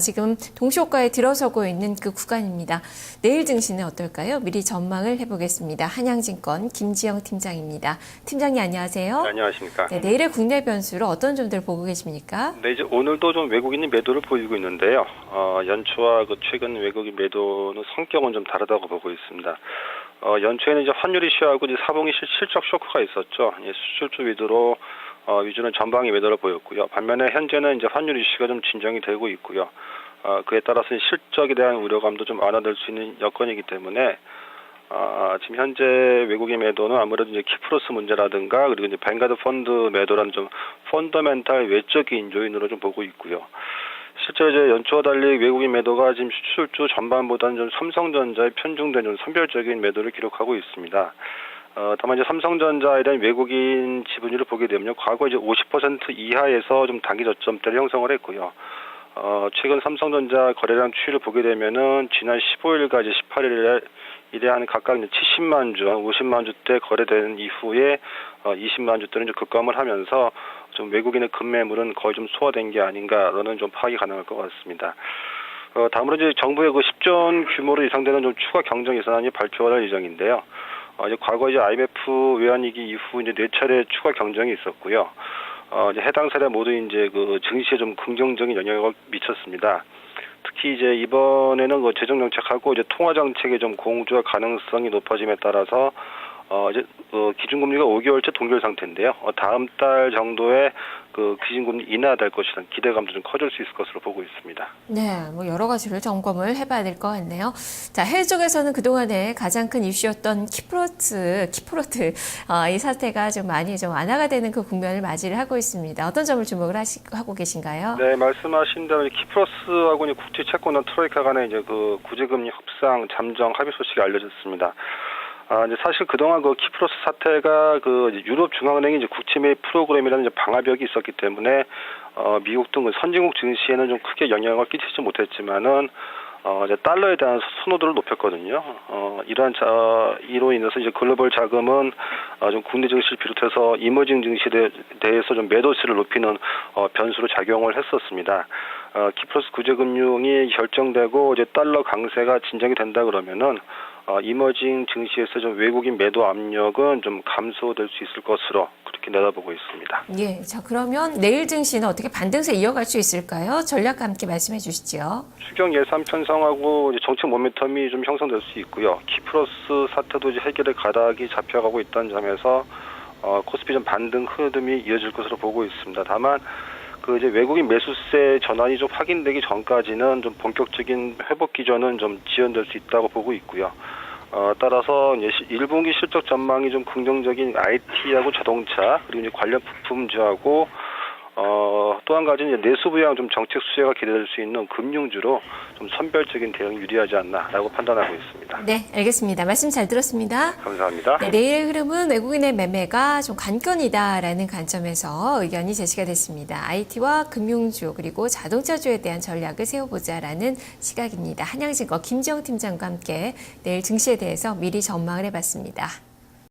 지금 동시호가에 들어서고 있는 그 구간입니다. 내일 증시는 어떨까요? 미리 전망을 해보겠습니다. 한양증권 김지영 팀장입니다. 팀장님 안녕하세요. 네, 안녕하십니까. 네, 내일의 국내 변수를 어떤 점들 보고 계십니까? 네, 이제 오늘도 좀 외국인이 매도를 보이고 있는데요. 연초와 그 최근 외국인 매도는 성격은 좀 다르다고 보고 있습니다. 연초에는 이제 환율 이슈하고 이제 사분기 실적 쇼크가 있었죠. 수출주 위주는 전방위 매도를 보였고요. 반면에 현재는 이제 환율 이슈가 좀 진정이 되고 있고요. 그에 따라서 실적에 대한 우려감도 좀 완화될 수 있는 여건이기 때문에 지금 현재 외국인 매도는 아무래도 이제 키플러스 문제라든가 그리고 이제 뱅가드 펀드 매도라는 좀 펀더멘탈 외적인 요인으로 좀 보고 있고요. 실제 이제 연초와 달리 외국인 매도가 지금 수출주 전반보다는 좀 삼성전자에 편중된 좀 선별적인 매도를 기록하고 있습니다. 다만 이제 삼성전자에 대한 외국인 지분율을 보게 되면 과거 이제 50% 이하에서 좀 단기 저점대를 형성을 했고요. 최근 삼성전자 거래량 추이를 보게 되면은 지난 15일까지 18일에 한 각각 70만 주, 50만 주대 거래된 이후에 20만 주대는 좀 급감을 하면서 좀 외국인의 급매물은 거의 좀 소화된 게 아닌가라는 좀 파악이 가능할 것 같습니다. 다음으로 이제 정부의 그 10조 규모로 예상되는 좀 추가 경정 예산안이 발표할 예정인데요. 이제 과거 이제 IMF 외환위기 이후 이제 4차례 추가 경정이 있었고요. 이제 해당 사례 모두 이제 그 증시에 좀 긍정적인 영향을 미쳤습니다. 특히 이제 이번에는 그 재정 정책하고 이제 통화 정책의 좀 공조할 가능성이 높아짐에 따라서 이제 기준금리가 5개월째 동결 상태인데요. 다음 달 정도에 그 기준금리 인하될 것이라는 기대감도 좀 커질 수 있을 것으로 보고 있습니다. 네, 뭐 여러 가지를 점검을 해봐야 될 것 같네요. 자, 해외 쪽에서는 그동안에 가장 큰 이슈였던 키프로트, 이 사태가 좀 많이 좀 완화가 되는 그 국면을 맞이를 하고 있습니다. 어떤 점을 주목을 하고 계신가요? 네, 말씀하신 대로 키프로스하고 국제 채권단 트로이카 간의 이제 그 구제금리 협상 잠정 합의 소식이 알려졌습니다. 이제 사실 그동안 그 키프로스 사태가 그 유럽 중앙은행이 이제 국채 매입 프로그램이라는 이제 방화벽이 있었기 때문에 미국 등 선진국 증시에는 좀 크게 영향을 끼치지 못했지만은 이제 달러에 대한 선호도를 높였거든요. 이로 인해서 이제 글로벌 자금은 좀 국내 증시를 비롯해서 이머징 증시에 대해서 좀 매도세를 높이는 변수로 작용을 했었습니다. 키프로스 구제금융이 결정되고 이제 달러 강세가 진정이 된다 그러면은 이머징 증시에서 좀 외국인 매도 압력은 좀 감소될 수 있을 것으로 그렇게 내다보고 있습니다. 예, 자 그러면 내일 증시는 어떻게 반등세 이어갈 수 있을까요? 전략과 함께 말씀해 주시죠. 추경 예산 편성하고 이제 정책 모멘텀이 좀 형성될 수 있고요. 키프로스 사태도 이제 해결의 가닥이 잡혀가고 있다는 점에서 코스피 좀 반등 흐름이 이어질 것으로 보고 있습니다. 다만 그 이제 외국인 매수세 전환이 좀 확인되기 전까지는 좀 본격적인 회복 기전은 좀 지연될 수 있다고 보고 있고요. 따라서 이제 1분기 실적 전망이 좀 긍정적인 IT하고 자동차 그리고 이제 관련 부품주하고 또 한 가지 이제 내수 부양 좀 정책 수혜가 기대될 수 있는 금융주로 좀 선별적인 대응이 유리하지 않나라고 판단하고 있습니다. 네, 알겠습니다. 말씀 잘 들었습니다. 감사합니다. 네, 내일의 흐름은 외국인의 매매가 좀 관건이다라는 관점에서 의견이 제시가 됐습니다. IT와 금융주 그리고 자동차주에 대한 전략을 세워보자라는 시각입니다. 한양증권 김지영 팀장과 함께 내일 증시에 대해서 미리 전망을 해봤습니다.